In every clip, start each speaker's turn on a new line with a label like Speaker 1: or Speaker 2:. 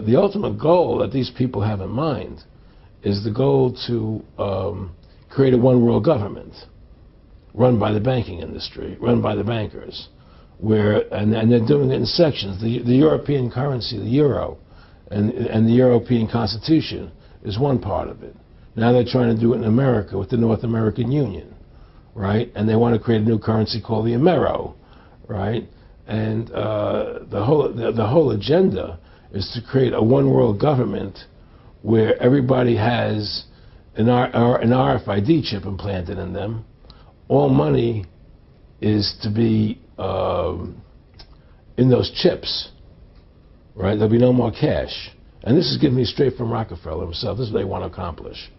Speaker 1: the ultimate goal that these people have in mind is the goal to create a one-world government run by the banking industry, run by the bankers, and they're doing it in sections. The European currency, the euro, and the European Constitution is one part of it. Now they're trying to do it in America with the North American Union, right? And they want to create a new currency called the Amero, right? And the whole agenda is to create a one-world government where everybody has an RFID chip implanted in them. All money is to be in those chips, right? There'll be no more cash. And this is given me straight from Rockefeller himself. This is what they want to accomplish.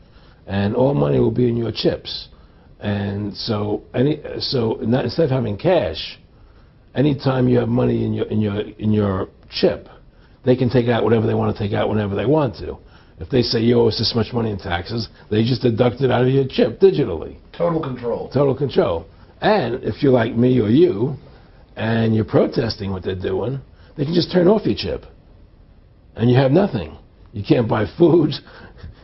Speaker 1: And all money will be in your chips. And so instead of having cash, anytime you have money in your chip, they can take out whatever they want to take out whenever they want to. If they say you owe us this much money in taxes, they just deduct it out of your chip digitally.
Speaker 2: Total control.
Speaker 1: Total control. And if you're like me or you, and you're protesting what they're doing, they can just turn off your chip. And you have nothing. You can't buy food.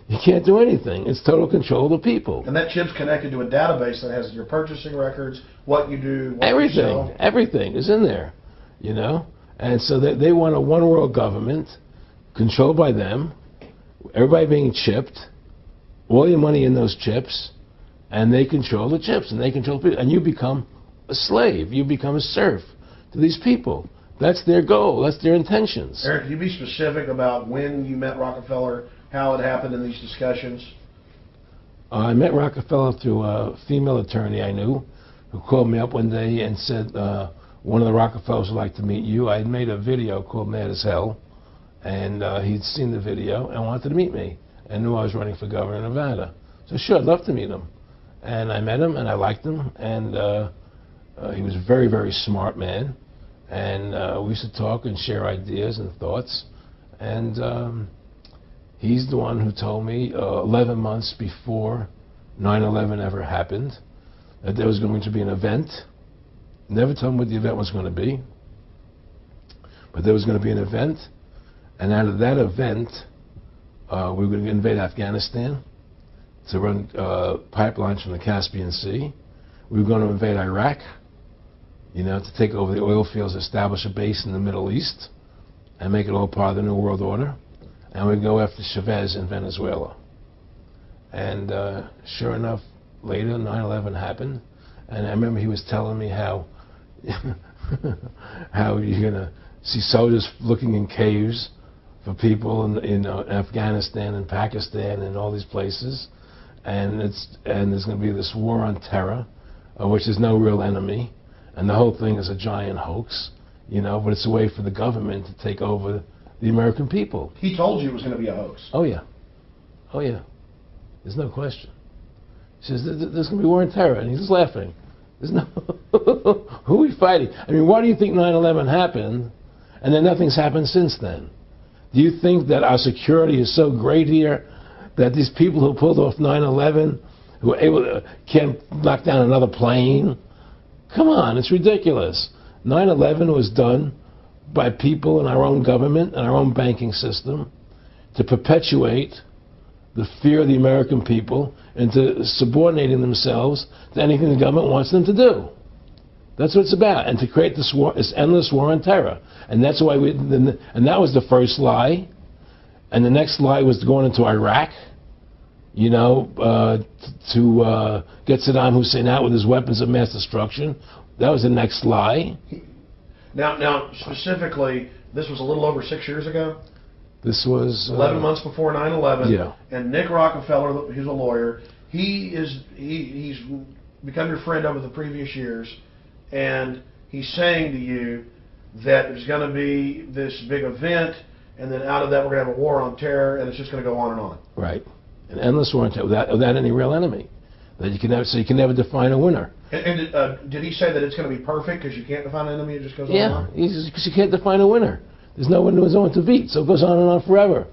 Speaker 1: You can't do anything. It's total control of the people.
Speaker 2: And that chip's connected to a database that has your purchasing records, what you do, what
Speaker 1: everything,
Speaker 2: you sell.
Speaker 1: Everything is in there, you know? And so they want a one-world government controlled by them, everybody being chipped, all your money in those chips, and they control the chips, and they control people. And you become a slave. You become a serf to these people. That's their goal. That's their intentions.
Speaker 2: Aaron, can you be specific about when you met Rockefeller, how it happened in these discussions?
Speaker 1: I met Rockefeller through a female attorney I knew who called me up one day and said, one of the Rockefellers would like to meet you. I had made a video called Mad as Hell, and he'd seen the video and wanted to meet me and knew I was running for governor of Nevada. So sure, I'd love to meet him. And I met him, and I liked him, and he was a very, very smart man. And we used to talk and share ideas and thoughts. And he's the one who told me 11 months before 9/11 ever happened that there was going to be an event. Never told me what the event was going to be, but there was going to be an event. And out of that event, we were going to invade Afghanistan to run pipelines from the Caspian Sea. We were going to invade Iraq, you know, to take over the oil fields, establish a base in the Middle East, and make it all part of the New World Order. And we'd go after Chavez in Venezuela. And sure enough, later 9/11 happened. And I remember he was telling me how how you're going to see soldiers looking in caves for people in Afghanistan and Pakistan and all these places. And there's going to be this war on terror, which is no real enemy. And the whole thing is a giant hoax, you know, but it's a way for the government to take over the American people.
Speaker 2: He told you it was going to be a hoax.
Speaker 1: Oh, yeah. Oh, yeah. There's no question. He says, there's going to be war on terror. And he's just laughing. There's no... Who are we fighting? I mean, why do you think 9/11 happened and then nothing's happened since then? Do you think that our security is so great here that these people who pulled off 9/11, who were able to, can't knock down another plane? Come on, it's ridiculous. 9/11 was done by people in our own government and our own banking system to perpetuate the fear of the American people into subordinating themselves to anything the government wants them to do. That's what it's about, and to create this war, this endless war on terror. And that's why and that was the first lie. And the next lie was going into Iraq, you know, to get Saddam Hussein out with his weapons of mass destruction. That was the next lie.
Speaker 2: Now, specifically, this was a little over 6 years ago?
Speaker 1: This was...
Speaker 2: 11 months before 9/11.
Speaker 1: Yeah.
Speaker 2: And Nick Rockefeller, who's a lawyer, he's become your friend over the previous years, and he's saying to you that there's going to be this big event, and then out of that we're going to have a war on terror, and it's just going to go on and on.
Speaker 1: Right. An endless war on terror without any real enemy. That you can never, so you can never define a winner.
Speaker 2: And did he say that it's going to be perfect because you can't define an enemy, it just goes on and on?
Speaker 1: Yeah, because you can't define a winner. There's no one to beat, so it goes on and on forever.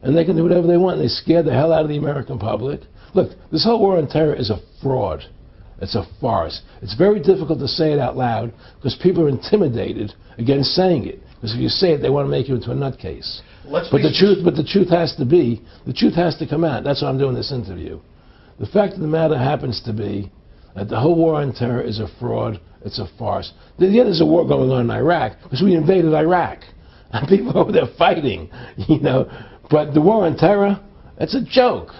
Speaker 1: And they can do whatever they want. They scare the hell out of the American public. Look, this whole war on terror is a fraud. It's a farce. It's very difficult to say it out loud because people are intimidated against saying it. Because if you say it, they want to make you into a nutcase.
Speaker 2: But
Speaker 1: the truth has to come out. That's why I'm doing this interview. The fact of the matter happens to be that the whole war on terror is a fraud. It's a farce. Yeah, there's a war going on in Iraq because we invaded Iraq. And people over there fighting, you know. But the war on terror, it's a joke,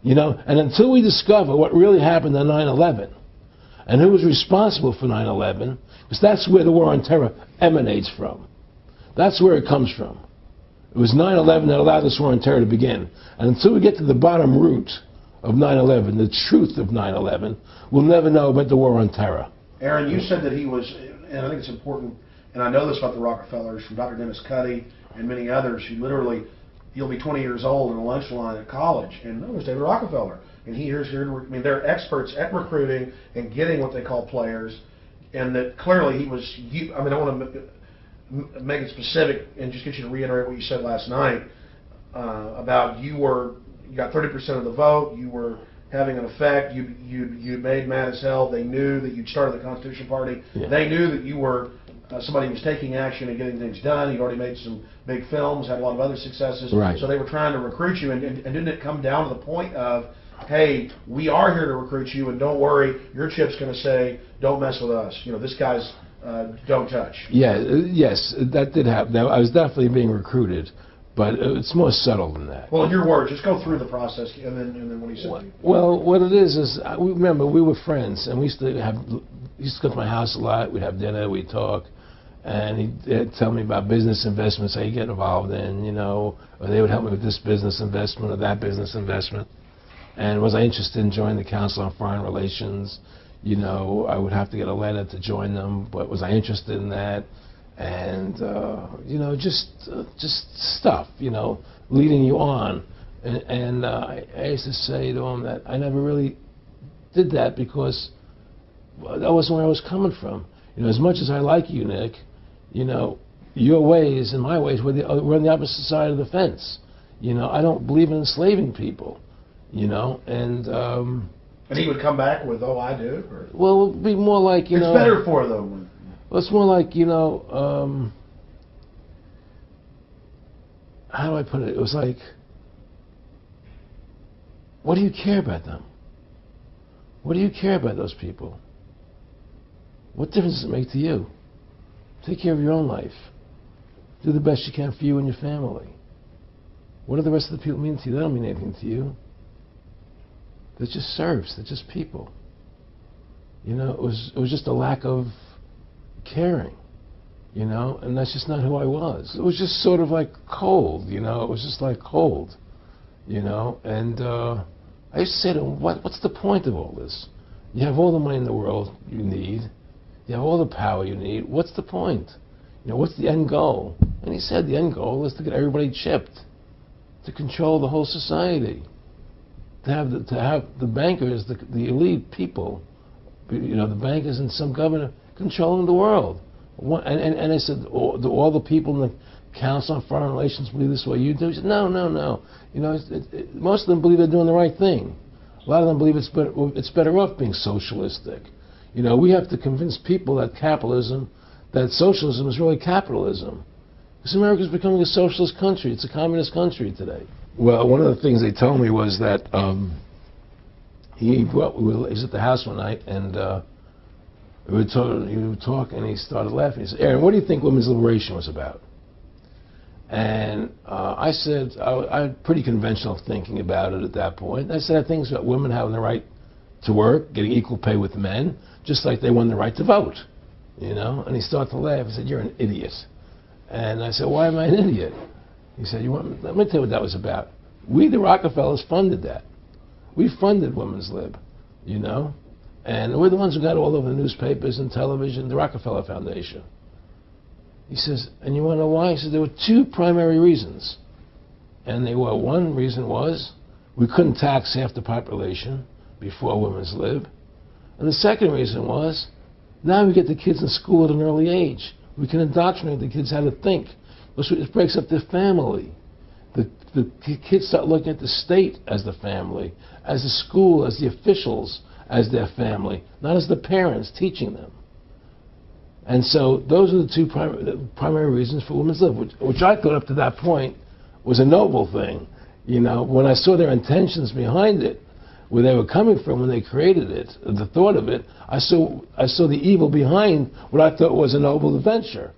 Speaker 1: you know. And until we discover what really happened on 9/11 and who was responsible for 9/11, because that's where the war on terror emanates from. That's where it comes from. It was 9/11 that allowed this war on terror to begin. And until we get to the bottom root of 9/11, the truth of 9/11, we'll never know about the war on terror.
Speaker 2: Aaron, you said that he was, and I think it's important, and I know this about the Rockefellers, from Dr. Dennis Cuddy and many others, who literally, you'll be 20 years old in a lunch line at college, and there's David Rockefeller, and here's here. I mean, they're experts at recruiting and getting what they call players, and that clearly he was. I mean, I want to make it specific and just get you to reiterate what you said last night about you got 30% of the vote, you were having an effect, you made mad as hell. They knew that you'd started the Constitution Party. Yeah. They knew that you were somebody who was taking action and getting things done. You'd already made some big films, had a lot of other successes.
Speaker 1: Right.
Speaker 2: So they were trying to recruit you, and didn't it come down to the point of, hey, we are here to recruit you, and don't worry, your chip's going to say, don't mess with us. You know, this guy's don't touch.
Speaker 1: Yeah, yes, that did happen. I was definitely being recruited. But it's more subtle than that.
Speaker 2: Well, in your words, just go through the process, and then what he said.
Speaker 1: Well, what it is remember, we were friends, and we used to go to my house a lot. We'd have dinner, we'd talk, and he'd tell me about business investments I get involved in, you know, or they would help me with this business investment or that business investment. And was I interested in joining the Council on Foreign Relations? You know, I would have to get a letter to join them, but was I interested in that? And you know, just stuff, you know, leading you on. And I used to say to him that I never really did that because that wasn't where I was coming from. You know, as much as I like you, Nick, you know, your ways and my ways we're on the opposite side of the fence. You know, I don't believe in enslaving people. You know, and
Speaker 2: he would come back with, "Oh, I do." Or?
Speaker 1: Well, it would be more like, you know.
Speaker 2: It's better for them.
Speaker 1: Well, it's more like, you know, how do I put it? It was like, what do you care about them? What do you care about those people? What difference does it make to you? Take care of your own life. Do the best you can for you and your family. What do the rest of the people mean to you? They don't mean anything to you. They're just serfs. They're just people. You know, it was just a lack of caring, you know, and that's just not who I was. It was just sort of like cold, you know. It was just like cold, you know. And I used to say to him, what's the point of all this? You have all the money in the world you need. You have all the power you need. What's the point? You know, what's the end goal? And he said the end goal is to get everybody chipped, to control the whole society, to have the bankers, the elite people, you know, the bankers and some governor controlling the world. And I said, do all the people in the Council on Foreign Relations believe this way you do? He said, no. You know, most of them believe they're doing the right thing. A lot of them believe it's better off being socialistic. You know, we have to convince people that socialism is really capitalism. Because America is becoming a socialist country. It's a communist country today. Well, one of the things they told me was that he was at the house one night, and he would talk, and he started laughing. He said, "Aaron, what do you think women's liberation was about?" And I said, I had pretty conventional thinking about it at that point. I said, I think it's about women having the right to work, getting equal pay with men, just like they won the right to vote. You know? And he started to laugh. He said, "You're an idiot." And I said, "Why am I an idiot?" He said, let me tell you what that was about. We, the Rockefellers, funded that. We funded women's lib, you know? And we're the ones who got all over the newspapers and television, the Rockefeller Foundation. He says, and you want to know why? He said, there were two primary reasons. And they were, one reason was we couldn't tax half the population before women's lib. And the second reason was, now we get the kids in school at an early age. We can indoctrinate the kids how to think. It breaks up their family. The kids start looking at the state as the family, as the school, as the officials, as their family, not as the parents teaching them. And so those are the two primary reasons for women's lib, which I thought up to that point was a noble thing. You know, when I saw their intentions behind it, where they were coming from when they created it, the thought of it, I saw the evil behind what I thought was a noble adventure.